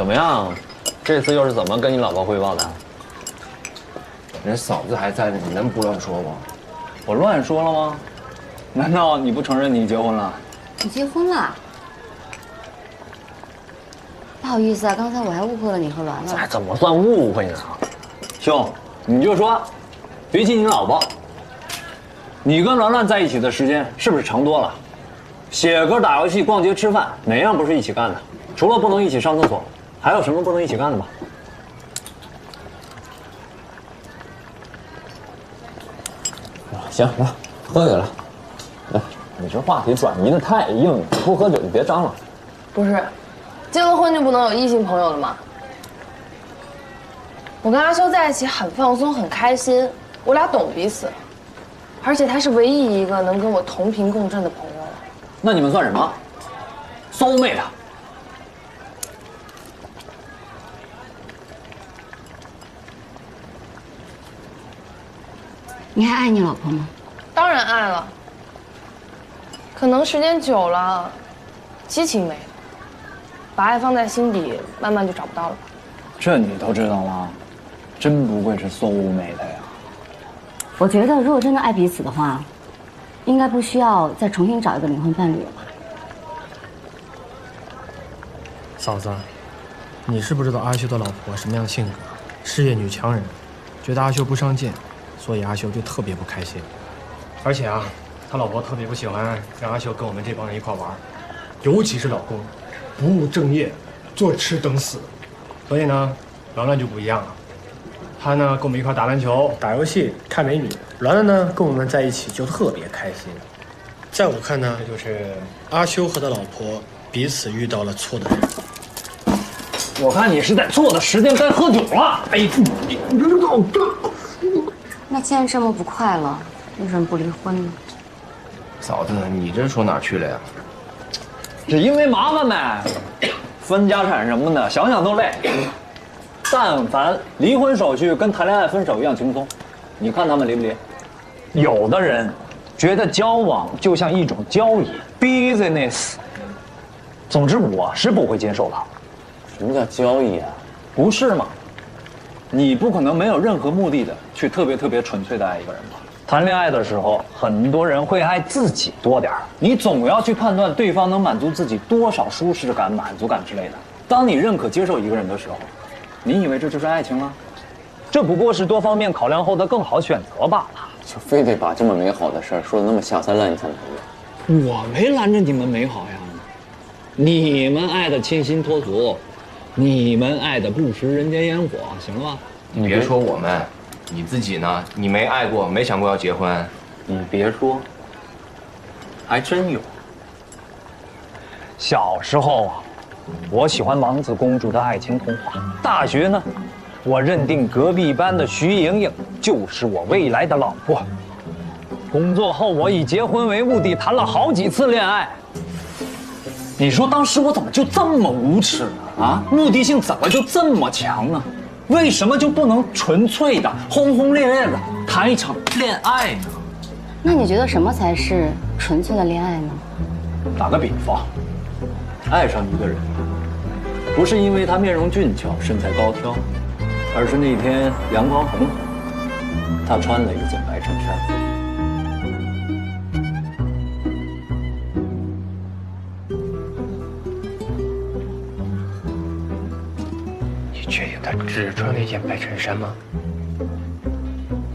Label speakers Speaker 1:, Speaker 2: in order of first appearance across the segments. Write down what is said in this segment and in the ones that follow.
Speaker 1: 么样？这次又是怎么跟你老婆汇报的？
Speaker 2: 人嫂子还在呢，你能不乱说吗？
Speaker 1: 我乱说了吗？难道你不承认你结婚了？
Speaker 3: 你结婚了？不好意思啊，刚才我还误会了你和兰兰。
Speaker 1: 这怎么算误会呢？兄，你就说，比起你老婆，你跟兰兰在一起的时间是不是长多了？写歌、打游戏、逛街、吃饭，哪样不是一起干的？除了不能一起上厕所，还有什么不能一起干的吗？
Speaker 2: 行，来，喝去了。来，你这话题转移的太硬了，不喝酒就别张了。
Speaker 4: 不是，结了婚就不能有异性朋友了吗？我跟阿修在一起很放松，很开心，我俩懂彼此，而且他是唯一一个能跟我同频共振的朋友。
Speaker 1: 那你们算什么？soul mate。
Speaker 3: 你还爱你老婆吗？
Speaker 4: 当然爱了，可能时间久了，激情没了，把爱放在心底，慢慢就找不到了吧。
Speaker 1: 这你都知道吗？真不愧是soul mate呀！
Speaker 3: 我觉得，如果真的爱彼此的话，应该不需要再重新找一个灵魂伴侣了吧？
Speaker 5: 嫂子，你是不知道阿修的老婆什么样的性格，事业女强人，觉得阿修不上进，所以阿修就特别不开心。而且啊，他老婆特别不喜欢让阿修跟我们这帮人一块玩，尤其是老公，不务正业，坐吃等死。所以呢，兰兰就不一样了，她呢跟我们一块打篮球、打游戏、看美女。兰兰呢跟我们在一起就特别开心。在我看呢，就是阿修和他老婆彼此遇到了错的人。
Speaker 1: 我看你是在错的时间该喝酒了。哎，
Speaker 3: 那既然这么不快乐，为什么不离婚呢？
Speaker 2: 嫂子，你这说哪儿去了呀？
Speaker 1: 只因为麻烦呗，分家产什么的，想想都累。但凡离婚手续跟谈恋爱分手一样轻松，你看他们离不离？有的人觉得交往就像一种交易 ，business。总之，我是不会接受的。
Speaker 2: 什么叫交易啊？
Speaker 1: 不是吗？你不可能没有任何目的的去特别纯粹的爱一个人吧？谈恋爱的时候，很多人会爱自己多点儿，你总要去判断对方能满足自己多少舒适感、满足感之类的。当你认可接受一个人的时候，你以为这就是爱情了？这不过是多方面考量后的更好选择罢了。
Speaker 2: 就非得把这么美好的事儿说的那么下三滥才能
Speaker 1: 我没拦着你们美好呀，你们爱的倾心脱俗，你们爱的不食人间烟火，行了吧？
Speaker 2: 你别说我们，你自己呢？你没爱过，没想过要结婚？
Speaker 1: 你别说，还真有。小时候啊，我喜欢王子公主的爱情童话。大学呢，我认定隔壁班的徐莹莹就是我未来的老婆。工作后，我以结婚为目的谈了好几次恋爱。你说当时我怎么就这么无耻呢？啊，目的性怎么就这么强呢？为什么就不能纯粹的、轰轰烈烈的谈一场恋爱呢？
Speaker 3: 那你觉得什么才是纯粹的恋爱呢？
Speaker 1: 打个比方，爱上一个人，不是因为他面容俊俏、身材高挑，而是那天阳光很好，他穿了一件白衬衫。
Speaker 5: 确定他只穿了一件白衬衫吗？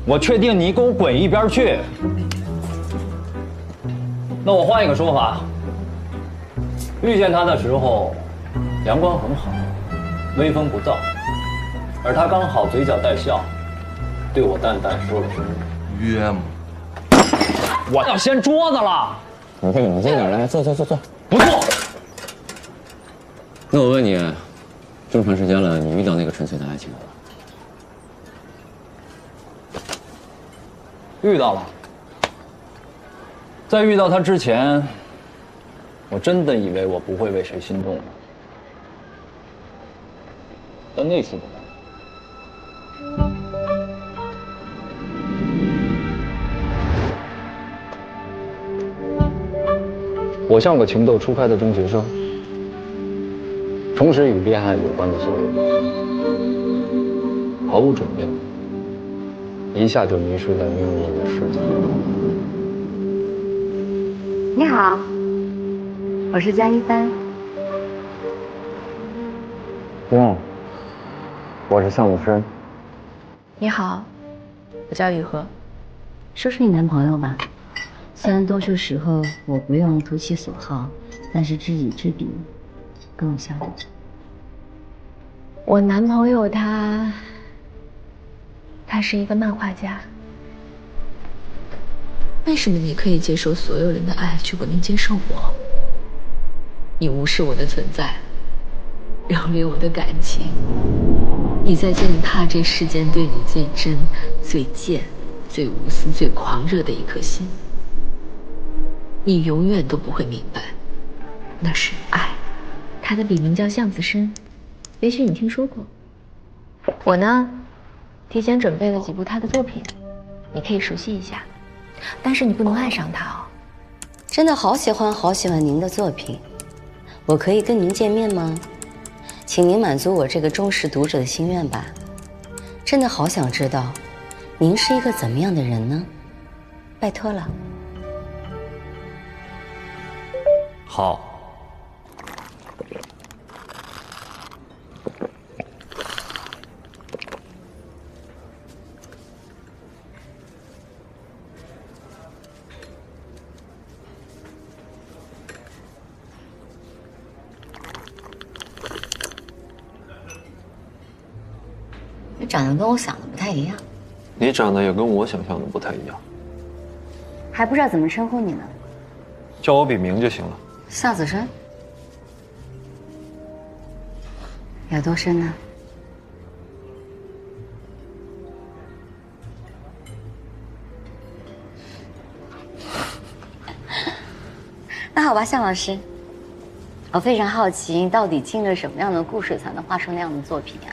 Speaker 1: 我确定你给我滚一边去。那我换一个说法，遇见他的时候，阳光很好，微风不燥，而他刚好嘴角带笑，对我淡淡说了声
Speaker 2: 约吗？
Speaker 1: 我要掀桌子了。
Speaker 2: 你看你这哪来？坐。
Speaker 1: 不错。
Speaker 2: 那我问你，这么长时间了，你遇到那个纯粹的爱情了吗？
Speaker 1: 遇到了。在遇到他之前，我真的以为我不会为谁心动的，但那次不同。我像个情窦初开的中学生，
Speaker 2: 同时与恋爱有关的所有，毫无准备，一下就迷失在命运的世界。
Speaker 3: 你好，我是江一帆。
Speaker 2: 我是向武生。
Speaker 6: 你好，我叫雨禾。
Speaker 3: 说说你男朋友吧，虽然多数时候我不用投其所好，但是知己知彼，更有效率。
Speaker 6: 我男朋友他是一个漫画家。为什么你可以接受所有人的爱，却不能接受我？你无视我的存在，忽略我的感情。你在践踏这世间对你最真、最贱、最无私、最狂热的一颗心。你永远都不会明白，那是爱。他的笔名叫向子申，也许你听说过。我呢，提前准备了几部他的作品，你可以熟悉一下。但是你不能爱上他哦。
Speaker 3: 真的好喜欢您的作品，我可以跟您见面吗？请您满足我这个忠实读者的心愿吧。真的好想知道，您是一个怎么样的人呢？拜托了。
Speaker 1: 好。
Speaker 3: 你长得跟我想的不太一样。
Speaker 2: 你长得也跟我想象的不太一样。
Speaker 3: 还不知道怎么称呼你呢？
Speaker 2: 叫我笔名就行了。
Speaker 3: 夏子申。有多深呢？那好吧，向老师，我非常好奇，你到底经历什么样的故事才能画出那样的作品啊？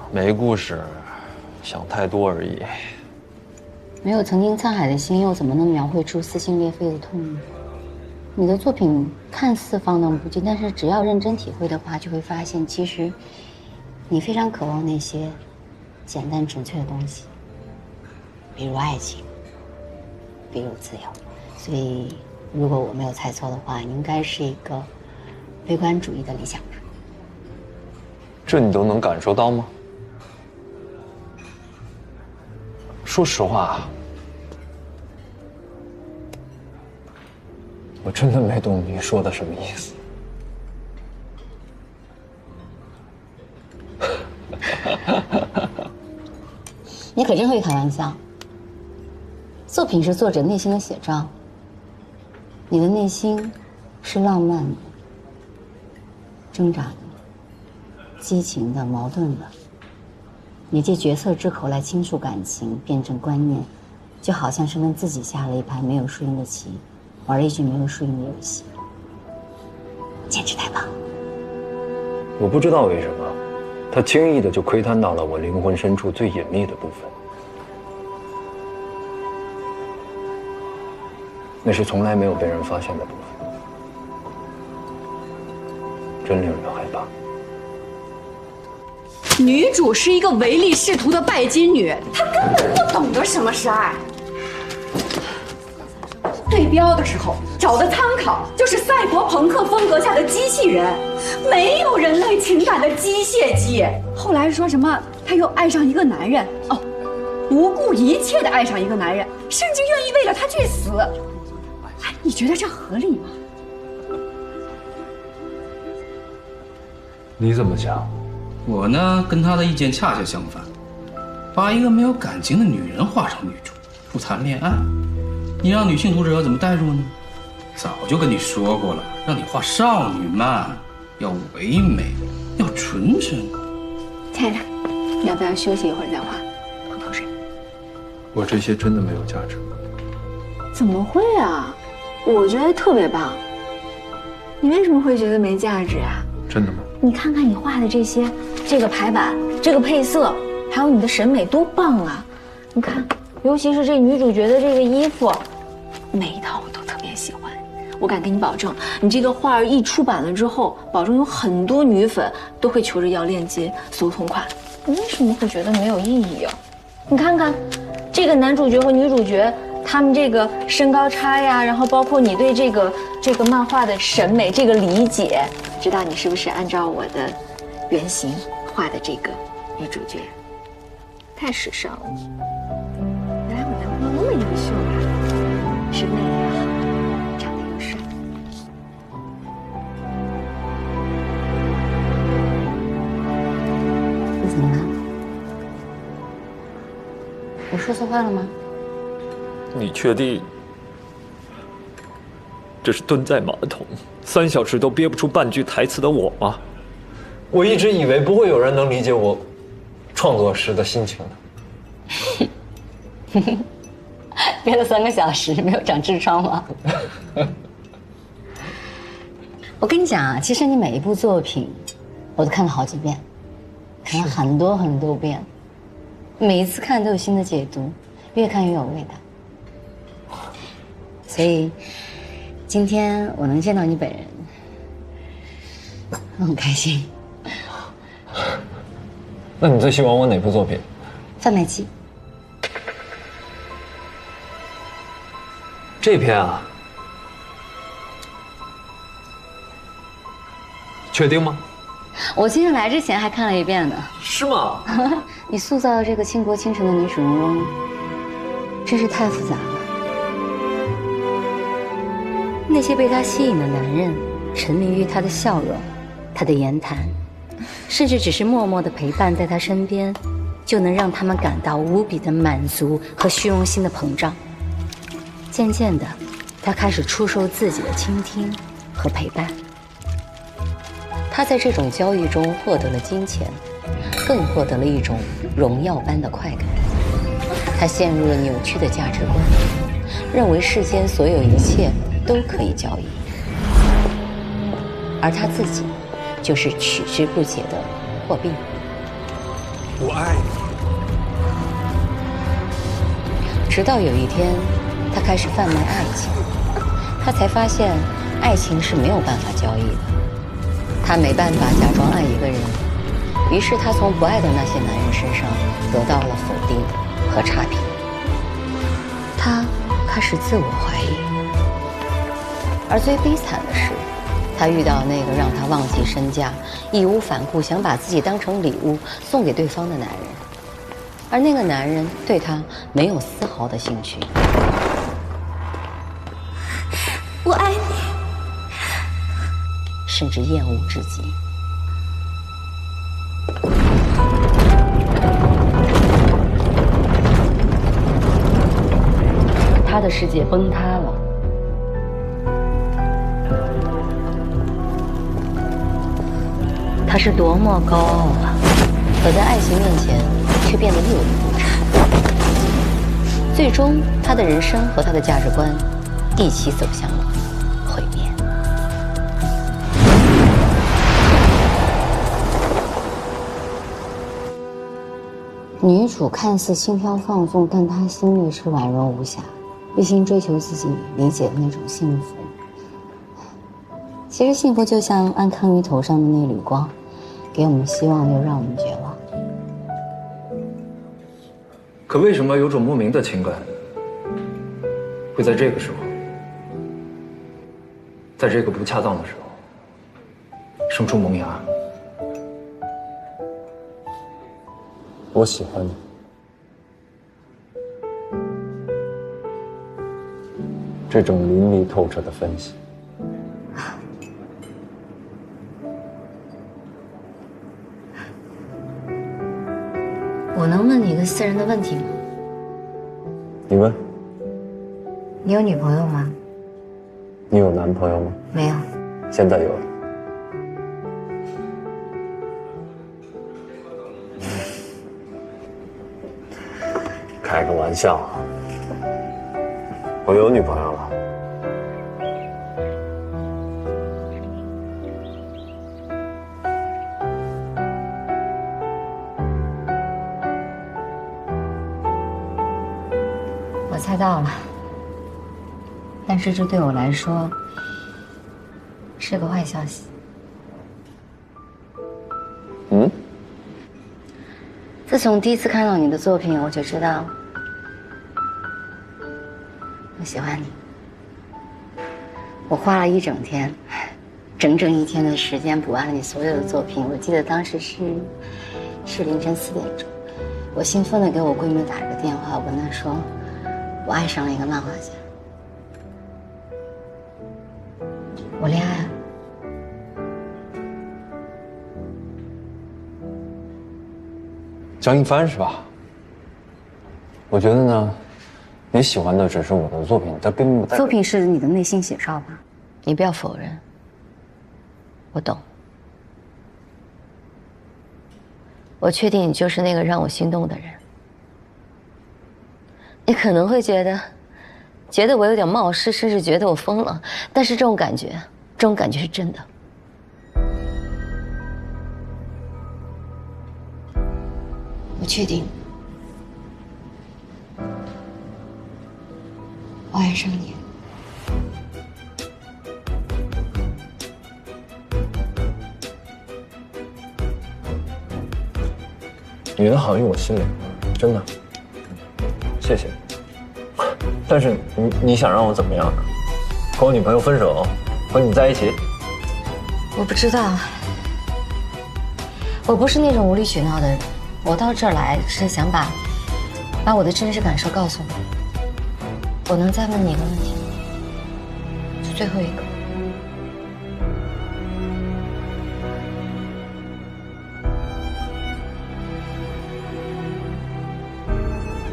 Speaker 2: 没故事，想太多而已。
Speaker 3: 没有曾经沧海的心，又怎么能描绘出撕心裂肺的痛呢？你的作品看似放荡不羁，但是只要认真体会的话，就会发现，其实你非常渴望那些简单纯粹的东西，比如爱情，比如自由。所以，如果我没有猜错的话，你应该是一个悲观主义的理想吧？
Speaker 2: 这你都能感受到吗？说实话，我真的没懂你说的什么意思。
Speaker 3: 你可真会开玩笑。作品是作者内心的写照，你的内心是浪漫的、挣扎的、激情的、矛盾的。你借角色之口来倾诉感情，辩证观念，就好像是跟自己下了一盘没有输赢的棋，玩了一局没有输赢的游戏，简直太棒了。
Speaker 2: 我不知道为什么，他轻易的就窥探到了我灵魂深处最隐秘的部分，那是从来没有被人发现的部分，真令人害怕。
Speaker 7: 女主是一个唯利是图的拜金女，她根本不懂得什么是爱。对标的时候找的参考就是赛博朋克风格下的机器人，没有人类情感的机械姬。后来说什么她又爱上一个男人，哦，不顾一切的爱上一个男人，甚至愿意为了他去死。哎，你觉得这合理吗？
Speaker 2: 你怎么想？
Speaker 8: 我呢，跟他的意见恰恰相反，把一个没有感情的女人画成女主，不谈恋爱，你让女性读者要怎么代入呢？早就跟你说过了，让你画少女漫，要唯美，要纯真。
Speaker 7: 亲爱的，要不要休息一会儿再画？喝口水。
Speaker 2: 我这些真的没有价值。
Speaker 7: 怎么会啊？我觉得特别棒。你为什么会觉得没价值啊？
Speaker 2: 真的吗？
Speaker 7: 你看看你画的这些，这个排版，这个配色，还有你的审美多棒啊！你看，尤其是这女主角的这个衣服，每一套我都特别喜欢。
Speaker 9: 我敢跟你保证，你这个画儿一出版了之后，保证有很多女粉都会求着要链接搜同款。你为什么会觉得没有意义啊？你看看，这个男主角和女主角，他们这个身高差呀，然后包括你对这个漫画的审美这个理解，知道你是不是按照我的原型画的这个女主角？太时尚了！原来我男朋友那么优秀啊，审美也好，长得又帅。
Speaker 3: 你怎么了？我说错话了吗？
Speaker 10: 你确定这是蹲在马桶3小时都憋不出半句台词的我吗？我一直以为不会有人能理解我创作时的心情的。
Speaker 3: 憋了3个小时，没有长痔疮吗？我跟你讲啊，其实你每一部作品，我都看了好几遍，看了很多很多遍，每一次看都有新的解读，越看越有味道。所以，今天我能见到你本人，我很开心。
Speaker 10: 那你最喜欢我哪部作品？
Speaker 3: 贩卖机。
Speaker 10: 这篇啊，确定吗？
Speaker 3: 我今天来之前还看了一遍呢。
Speaker 10: 是吗？
Speaker 3: 你塑造的这个倾国倾城的女主人翁，真是太复杂了。那些被她吸引的男人，沉迷于她的笑容、她的言谈，甚至只是默默的陪伴在她身边，就能让他们感到无比的满足和虚荣心的膨胀。渐渐的，她开始出售自己的倾听和陪伴。她在这种交易中获得了金钱，更获得了一种荣耀般的快感。她陷入了扭曲的价值观，认为世间所有一切都可以交易，而她自己就是取之不竭的货币。
Speaker 10: 我爱
Speaker 3: 你。直到有一天，她开始贩卖爱情，她才发现爱情是没有办法交易的。她没办法假装爱一个人，于是她从不爱的那些男人身上得到了否定和差评。她开始自我怀疑，而最悲惨的是，她遇到那个让她忘记身价、义无反顾想把自己当成礼物送给对方的男人，而那个男人对她没有丝毫的兴趣。
Speaker 9: 我爱你，
Speaker 3: 甚至厌恶至极。他的世界崩塌了。他是多么高傲啊，可在爱情面前却变得一文不值。最终，他的人生和他的价值观一起走向了毁灭。女主看似轻佻放纵，但她心里是宛若无暇，一心追求自己理解的那种幸福。其实幸福就像安康鱼头上的那缕光，给我们希望又让我们绝望。
Speaker 10: 可为什么有种莫名的情感，会在这个时候，在这个不恰当的时候，生出萌芽？我喜欢你。这种淋漓透彻的分析，
Speaker 3: 我能问你一个私人的问题吗？
Speaker 10: 你问。
Speaker 3: 你有女朋友吗？
Speaker 10: 你有男朋友吗？
Speaker 3: 没有。
Speaker 10: 现在有了。开个玩笑，我有女朋友了。
Speaker 3: 我猜到了，但是这对我来说是个坏消息。
Speaker 2: 嗯？
Speaker 3: 自从第一次看到你的作品，我就知道我喜欢你。我花了一整天，整整1天的时间补完了你所有的作品。我记得当时是凌晨4点钟，我兴奋地给我闺蜜打了个电话，我跟她说我爱上了一个漫画家，我恋爱了。
Speaker 2: 张一帆是吧？我觉得呢，你喜欢的只是我的作品，它并不代表
Speaker 3: 作品是你的内心写照吧？你不要否认，我懂。我确定你就是那个让我心动的人。你可能会觉得我有点冒失，甚至觉得我疯了，但是这种感觉是真的。我确定，我爱上你。
Speaker 2: 你的好用我心里，真的，谢谢。但是你想让我怎么样呢？和我女朋友分手，和你在一起？
Speaker 3: 我不知道，我不是那种无理取闹的人。我到这儿来是想把我的真实感受告诉你。我能再问你一个问题吗？是最后一个。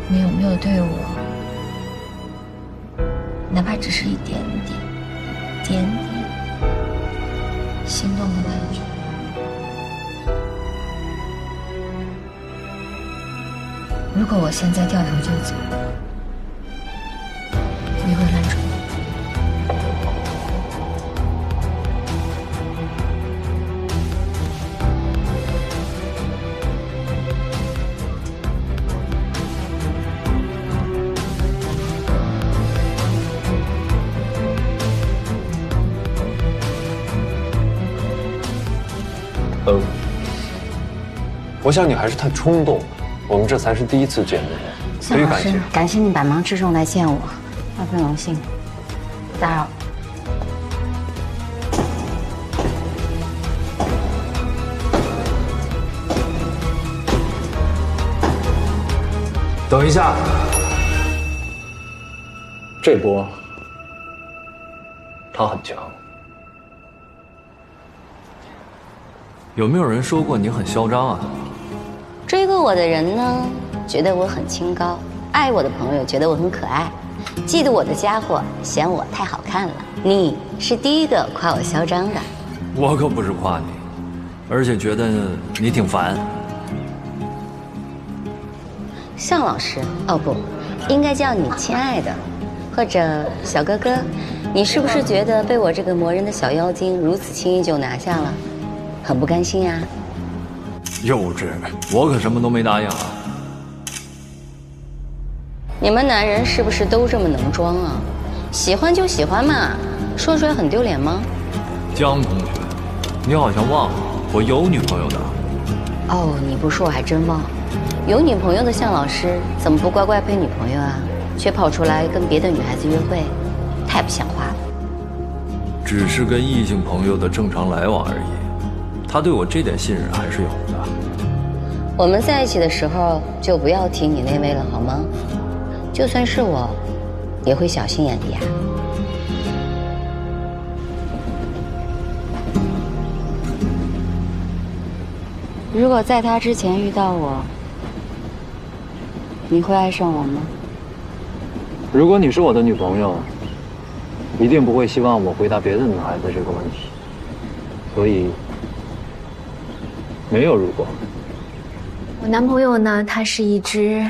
Speaker 3: 你有没有对我，哪怕只是一点点心动的感觉？如果我现在掉头就走，你会拦住我？
Speaker 2: 我想你还是太冲动了。我们这才是第一次见面，所以
Speaker 3: 向老师，感谢你百忙之中来见我，万分荣幸，不打扰。
Speaker 2: 等一下，这波他很强。
Speaker 10: 有没有人说过你很嚣张啊？
Speaker 3: 追过我的人呢，觉得我很清高；爱我的朋友觉得我很可爱；嫉妒我的家伙嫌我太好看了。你是第一个夸我嚣张的。
Speaker 10: 我可不是夸你，而且觉得你挺烦。
Speaker 3: 向老师，哦不，应该叫你亲爱的，或者小哥哥。你是不是觉得被我这个磨人的小妖精如此轻易就拿下了，很不甘心呀？
Speaker 10: 幼稚，我可什么都没答应啊！
Speaker 3: 你们男人是不是都这么能装啊？喜欢就喜欢嘛，说出来很丢脸吗？
Speaker 10: 江同学，你好像忘了我有女朋友的。
Speaker 3: 哦，你不说我还真忘了。有女朋友的向老师怎么不乖乖陪女朋友啊？却跑出来跟别的女孩子约会，太不像话了。
Speaker 10: 只是跟异性朋友的正常来往而已。他对我这点信任还是有的。
Speaker 3: 我们在一起的时候就不要提你那位了好吗？就算是我，也会小心眼的呀。如果在他之前遇到我，你会爱上我吗？
Speaker 1: 如果你是我的女朋友，一定不会希望我回答别的女孩子这个问题，所以没有如果。
Speaker 9: 我男朋友呢，他是一只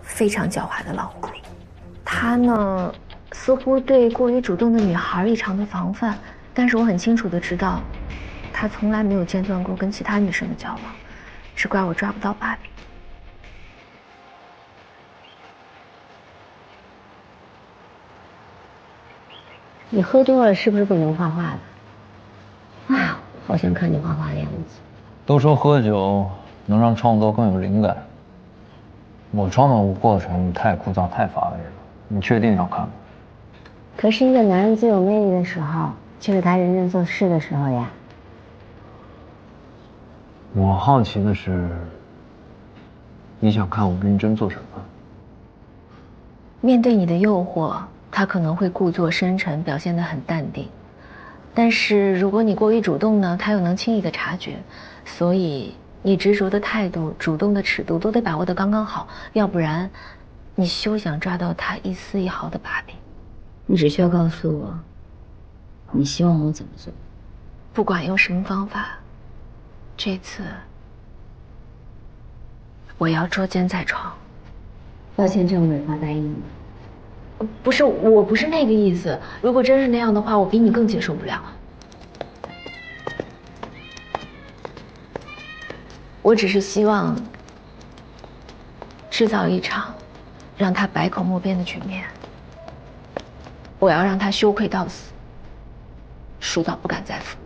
Speaker 9: 非常狡猾的老狐狸，他呢似乎对过于主动的女孩异常的防范，但是我很清楚的知道，他从来没有间断过跟其他女生的交往，只怪我抓不到把柄。
Speaker 3: 你喝多了是不是不能画画的？哎呀，好想看你画画的样子。
Speaker 2: 都说喝酒能让创作更有灵感，我创作过程太枯燥太乏味了。你确定要看吗？
Speaker 3: 可是一个男人最有魅力的时候，就是他认真做事的时候呀。
Speaker 2: 我好奇的是，你想看我认真做什么？
Speaker 9: 面对你的诱惑，他可能会故作深沉，表现得很淡定。但是如果你过于主动呢，他又能轻易的察觉。所以你执着的态度、主动的尺度都得把握得刚刚好，要不然，你休想抓到他一丝一毫的把柄。
Speaker 3: 你只需要告诉我，你希望我怎么做。
Speaker 9: 不管用什么方法，这次我要捉奸在床。
Speaker 3: 要签这种美化答应你。
Speaker 9: 不是，我不是那个意思。如果真是那样的话，我比你更接受不了。我只是希望制造一场让他百口莫辩的局面。我要让他羞愧到死，输到不敢再服。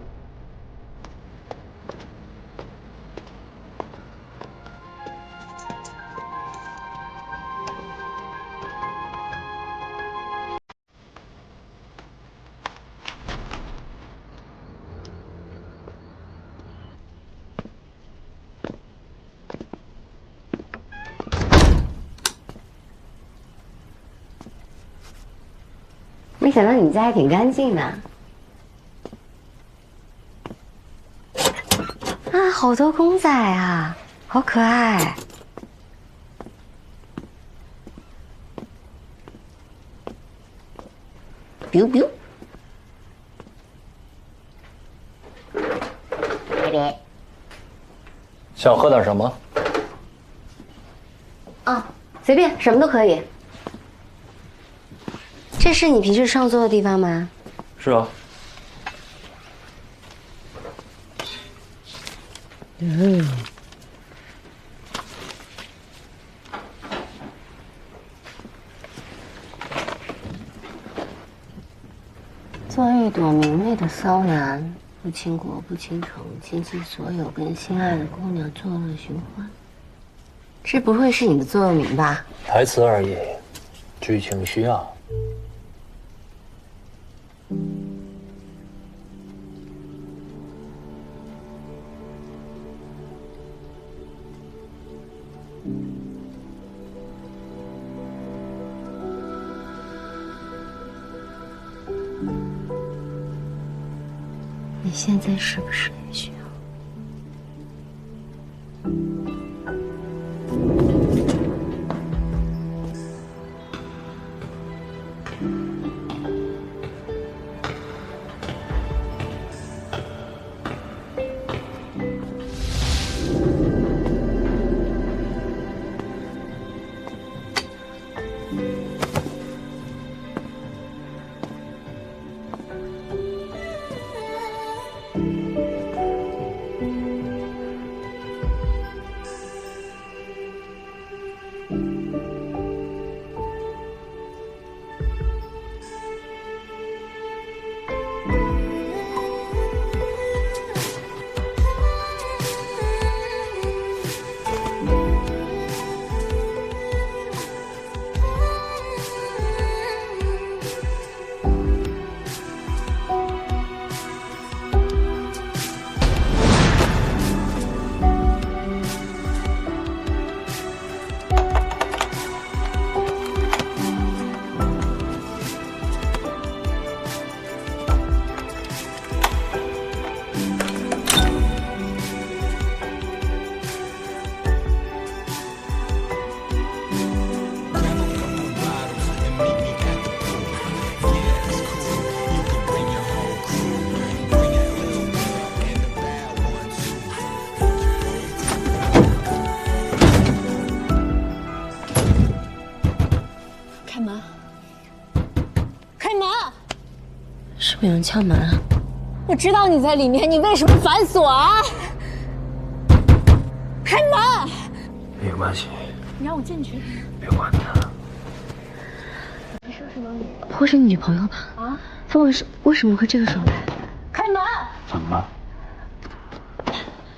Speaker 3: 没想到你家还挺干净的。啊，好多公仔啊，好可爱。biu biu。
Speaker 2: 想喝点什么？
Speaker 3: 啊，随便，什么都可以。这是你平时创作的地方吗？
Speaker 2: 是啊。
Speaker 3: 做一朵明媚的骚然，不倾国不倾城，倾尽所有跟心爱的姑娘作乐寻欢。这不会是你的座右铭吧？
Speaker 2: 台词而已，剧情需要。
Speaker 3: 你现在是不是也需要？是不是有人敲门啊？
Speaker 9: 我知道你在里面，你为什么反锁啊？开门！
Speaker 2: 没关系，
Speaker 9: 你让我进去。
Speaker 2: 别管他。
Speaker 3: 不会是你女朋友吧？
Speaker 9: 啊？
Speaker 6: 方老师为什么会这个时候来？
Speaker 7: 开门！
Speaker 2: 怎么了？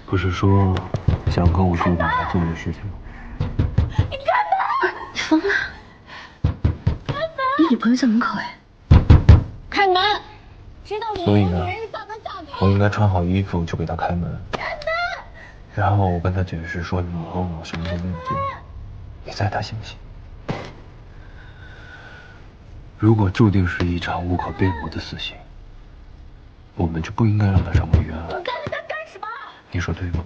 Speaker 2: 不是说想跟我住来做的事情吗？
Speaker 7: 你开门！
Speaker 6: 你疯了？
Speaker 7: 开门！
Speaker 6: 你女朋友在门口哎。
Speaker 7: 开门！知道
Speaker 2: 所以呢，我应该穿好衣服就给她开门。
Speaker 7: 开门！
Speaker 2: 然后我跟她解释说你和我什么都没有做，你猜她信不信？如果注定是一场无可辩驳的死刑，我们就不应该让她成为冤案。
Speaker 7: 你干干什么？
Speaker 2: 你说对吗？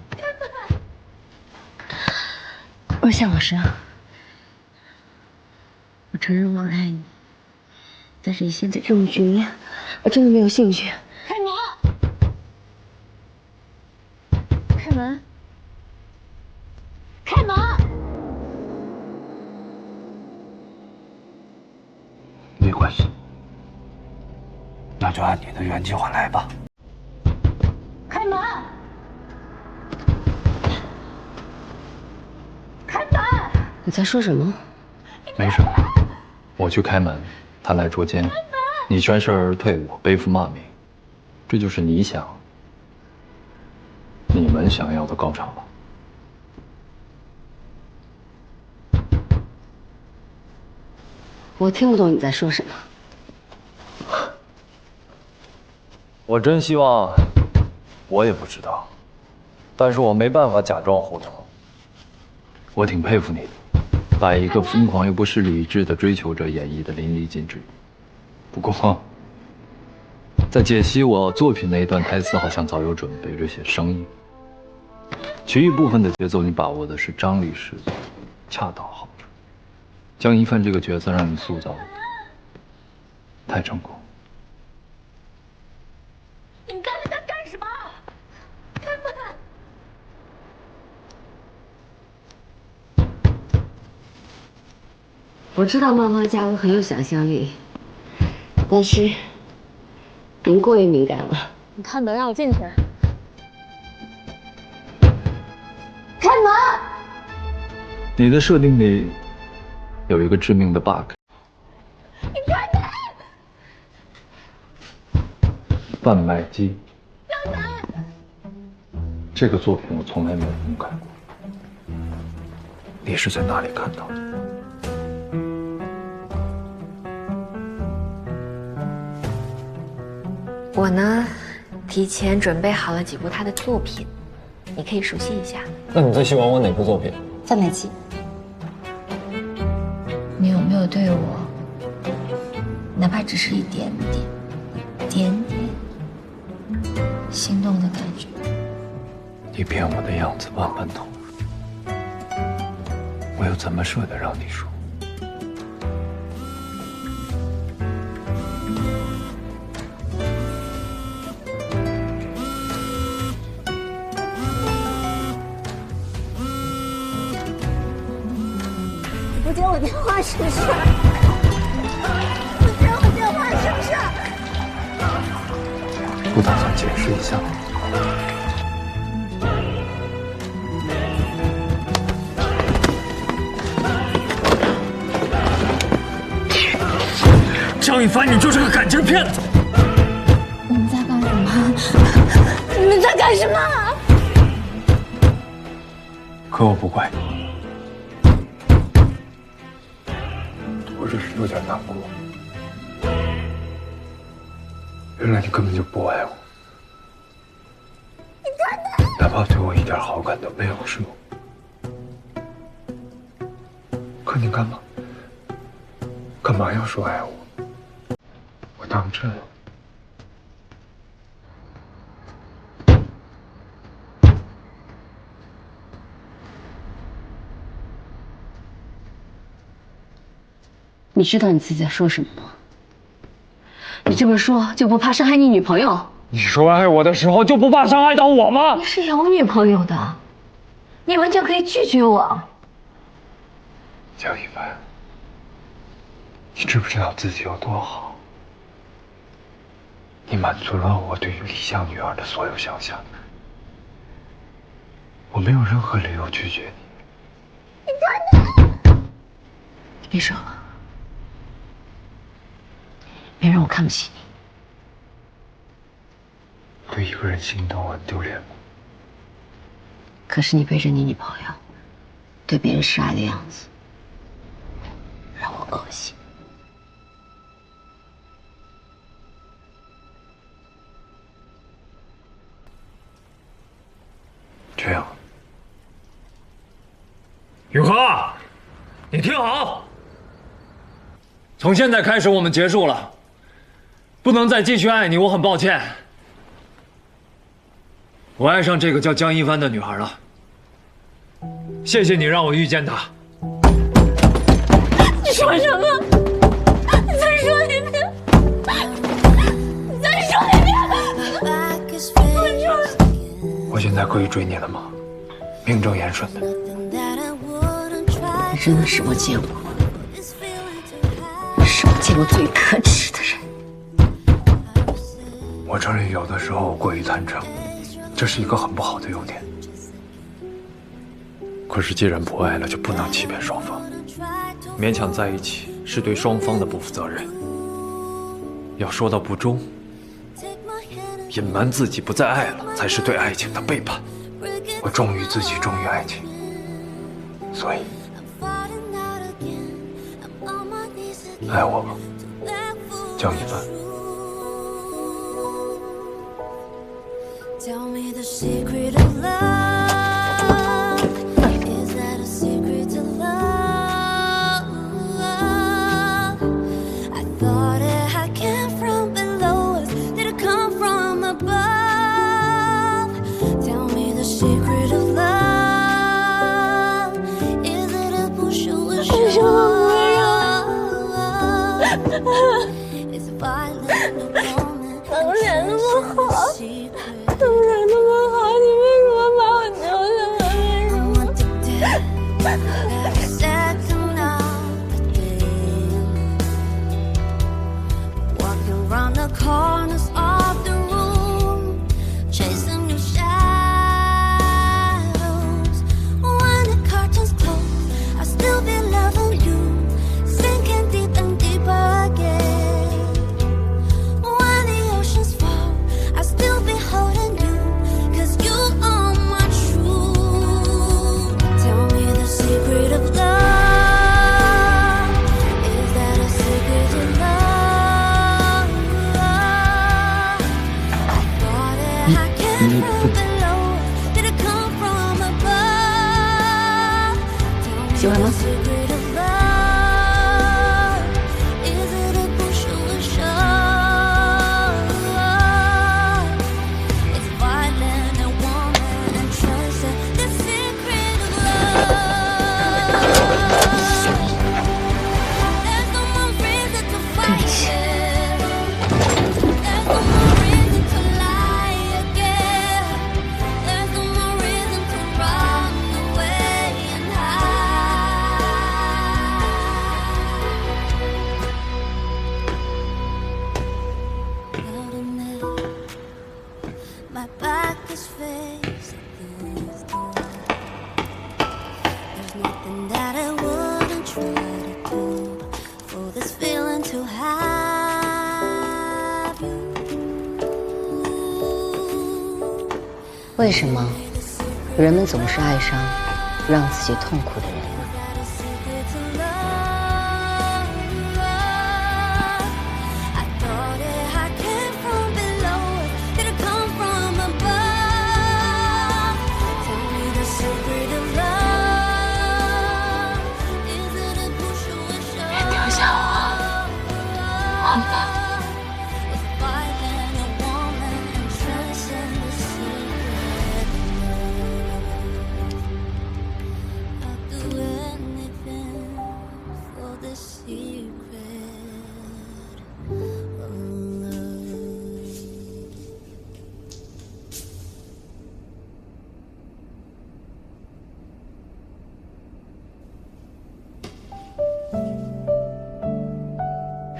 Speaker 6: 若夏老师，我承认我爱你，但是以现在这种局面，我真的没有兴趣。
Speaker 7: 开门！开门！开门！
Speaker 2: 没关系，那就按你的原计划来吧。
Speaker 7: 开门！开门！
Speaker 6: 你在说什么？
Speaker 2: 没什么，我去开门，他来捉奸，你全身而退，我背负骂名，这就是你们想要的高潮吧？
Speaker 6: 我听不懂你在说什么。
Speaker 2: 我真希望，我也不知道，但是我没办法假装糊涂。我挺佩服你的，把一个疯狂又不失理智的追求者演绎得淋漓尽致。不过，在解析我作品那一段台词，好像早有准备，这些声音，其余部分的节奏你把握的是张力十足，恰到好处。江一帆这个角色让你塑造的太成功。
Speaker 7: 你干什么？开门！
Speaker 6: 我知道漫画家都很有想象力，但是您过于敏感了。
Speaker 4: 你开门让我进去。
Speaker 7: 开门！
Speaker 2: 你的设定里有一个致命的 bug。
Speaker 7: 你开门！
Speaker 2: 贩卖机。这个作品我从来没有公开过，你是在哪里看到的？
Speaker 9: 我呢，提前准备好了几部他的作品，你可以熟悉一下。
Speaker 2: 那你最喜欢我哪部作品？
Speaker 3: 贩卖机。
Speaker 6: 你有没有对我，哪怕只是一点点心动的感觉？
Speaker 2: 你骗我的样子万般投入，我又怎么舍得让你输？
Speaker 7: 不接我电话是不是？不接我电话是不是？
Speaker 2: 不打算解释一下吗？
Speaker 10: 张一帆，你就是个感情骗子！
Speaker 6: 你们在干什么？
Speaker 7: 你们在干什么？
Speaker 2: 可我不怪你，我只是有点难过。原来你根本就不爱我，哪怕对我一点好感都没有是吗？可你干嘛要说爱我？我当真了。
Speaker 6: 你知道你自己在说什么吗？你这么说就不怕伤害你女朋友？
Speaker 1: 你说爱我的时候就不怕伤害到我吗？
Speaker 6: 你是有女朋友的，你完全可以拒绝我。
Speaker 2: 江一帆，你知不知道自己有多好？你满足了我对于理想女儿的所有想象，我没有任何理由拒绝你。
Speaker 6: 你别说了，别让我看不起你。
Speaker 2: 对一个人心疼，我很丢脸吗？
Speaker 3: 可是你背着你女朋友，对别人示爱的样子，让我恶心。
Speaker 2: 这样，
Speaker 1: 雨禾，你听好，从现在开始我们结束了，不能再继续爱你，我很抱歉。我爱上这个叫江一帆的女孩了。谢谢你让我遇见她。
Speaker 9: 你说什么？你再说一遍！你再说一遍！
Speaker 2: 我现在可以追你了吗？名正言顺的。
Speaker 3: 你真的是我见过，是我见过最可耻的人。
Speaker 2: 我承认有的时候过于坦诚，这是一个很不好的优点。可是既然不爱了，就不能欺骗双方。勉强在一起是对双方的不负责任。要说到不忠，隐瞒自己不再爱了，才是对爱情的背叛。我忠于自己，忠于爱情，所以爱我吧，江一帆。
Speaker 11: Tell me the secret of love. Is that a secret to love? I thought it had come from below us. Did it come from above? Tell me the secret of love. Is it a push or a shove? It's violent, no comment.
Speaker 9: 当然那么好。当然那么好，你为什么把我丢下来？
Speaker 3: 喜欢吗？为什么人们总是爱上让自己痛苦的人呢？
Speaker 6: 别丢下我，好吗？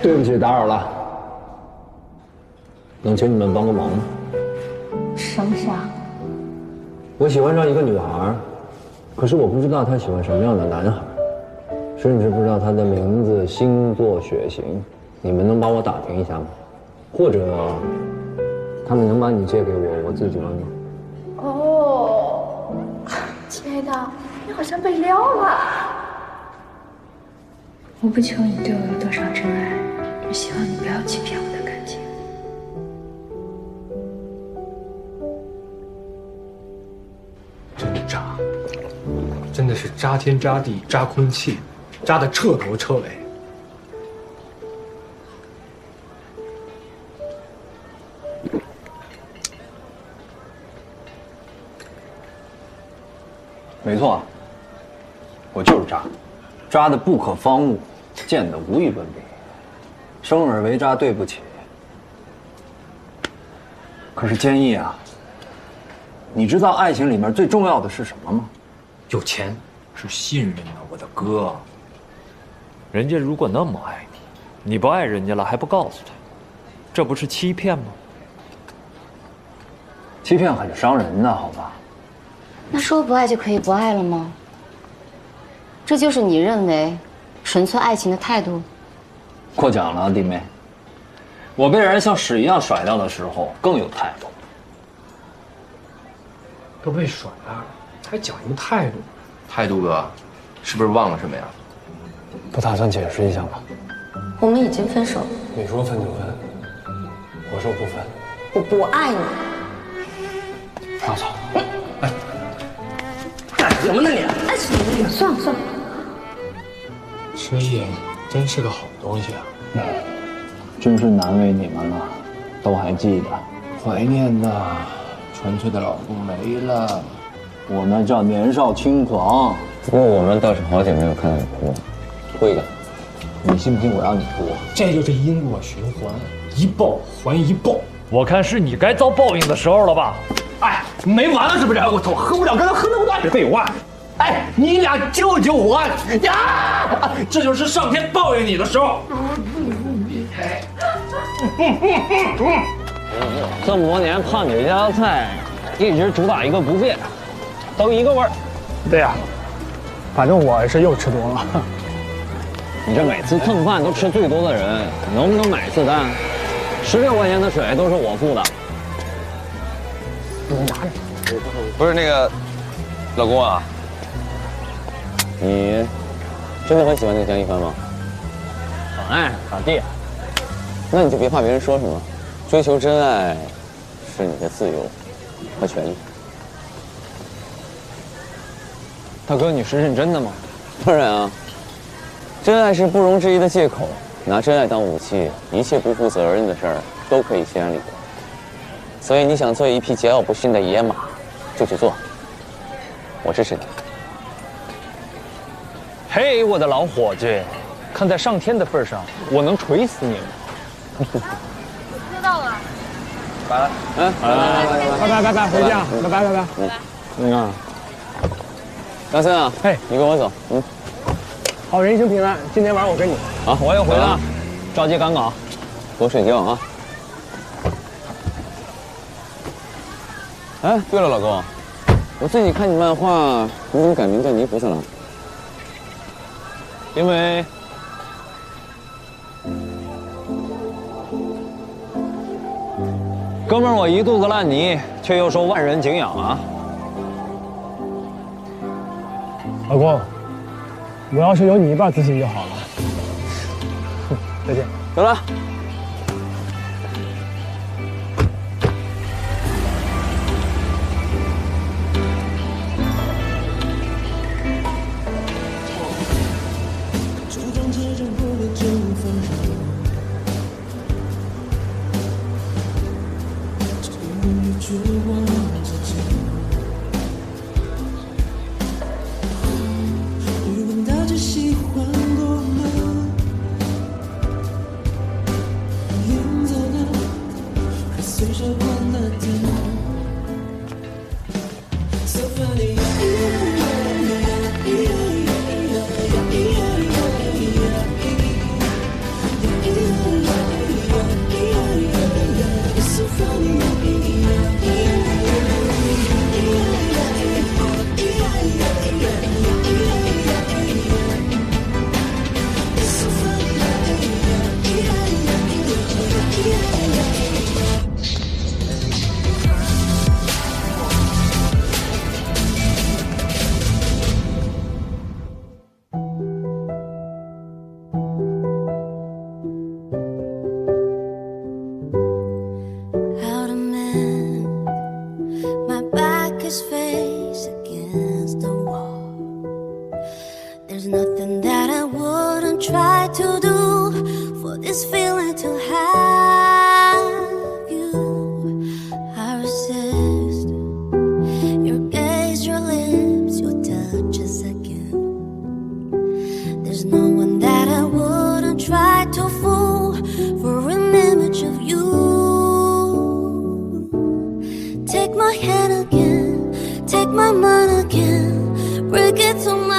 Speaker 1: 对不起，打扰了。能请你们帮个忙吗？
Speaker 3: 什么事啊？
Speaker 1: 我喜欢上一个女孩，可是我不知道她喜欢什么样的男孩，甚至不知道她的名字、星座、血型。你们能帮我打听一下吗？或者他们能把你借给我，我自己玩吗？
Speaker 9: 哦，亲爱的，你好像被撩了。我不求你对我有多少真爱，只希望你不要欺骗我的感情。
Speaker 5: 真渣，真的是渣天渣地渣空气，渣的彻头彻尾。
Speaker 1: 没错，我就是渣，渣的不可方物，贱的无与伦比。生而为渣，对不起。可是坚毅啊，你知道爱情里面最重要的是什么吗？
Speaker 5: 有钱是信任啊，我的哥。
Speaker 10: 人家如果那么爱你，你不爱人家了还不告诉他，这不是欺骗吗？
Speaker 1: 欺骗很伤人的，好吧？
Speaker 3: 那说不爱就可以不爱了吗？这就是你认为纯粹爱情的态度？
Speaker 1: 过奖了，弟妹。我被人像屎一样甩掉的时候更有态度。
Speaker 5: 都被甩了，还讲什么态度？
Speaker 2: 态度哥，是不是忘了什么呀？
Speaker 1: 不打算解释一下吗？
Speaker 9: 我们已经分手。
Speaker 5: 你说分就分，我说不分。
Speaker 9: 我不爱你。
Speaker 5: 我操！
Speaker 7: 干什么呢你？哎，算了算了。
Speaker 5: 车叶真是个好东西啊！
Speaker 1: 真是难为你们了，都还记得。
Speaker 12: 怀念呐，纯粹的老公没了。
Speaker 1: 我那叫年少轻狂。
Speaker 13: 不过我们倒是好久没有看到你哭了。
Speaker 1: 辉哥，你信不信我让你哭？
Speaker 5: 这就是因果循环，一报还一报。
Speaker 10: 我看是你该遭报应的时候了吧？
Speaker 5: 哎，没完了是不是？我操，喝不了，刚才喝那么大点废话。哎，你俩救救我呀！这就是上天报应你的时候。
Speaker 1: 这么多年泡你家的菜，一直主打一个不变，都一个味儿。
Speaker 5: 对呀，反正我是又吃多了。
Speaker 1: 你这每次蹭饭都吃最多的人，能不能买次单？16块钱的水都是我付的。
Speaker 5: 你拿着。
Speaker 13: 不是那个，老公啊，你真的很喜欢那个江一帆吗？
Speaker 1: 哎，咋地？
Speaker 13: 那你就别怕别人说什么，追求真爱是你的自由和权利。
Speaker 1: 大哥，你是认真的吗？
Speaker 13: 当然啊，真爱是不容置疑的借口，拿真爱当武器，一切不负责任的事儿都可以心安理得。所以你想做一匹桀骜不驯的野马，就去做，我支持你。
Speaker 1: 嘿，我的老伙计，看在上天的份上，我能锤死你吗？
Speaker 4: 知道了。
Speaker 13: 拜拜，
Speaker 5: 拜，回家，拜。
Speaker 1: 那个，
Speaker 13: 张森啊，
Speaker 5: 嘿，
Speaker 13: 你跟我走，
Speaker 5: 好人一生平安，今天晚上我跟你。
Speaker 1: 好，我也回了，着急赶稿，
Speaker 13: 多睡觉啊。哎，对了，老公，我最近看你漫画，你怎么改名叫泥菩萨了？
Speaker 1: 因为哥们儿，我一肚子烂泥，却又受万人敬仰啊！
Speaker 5: 老公，我要是有你一半自信就好了。再见。
Speaker 13: 走了。
Speaker 11: nothing that I wouldn't try to do for this feeling to have you. I resist your gaze, your lips, your touch a second. There's no one that I wouldn't try to fool for an image of you. Take my hand again, take my mind again, break it to my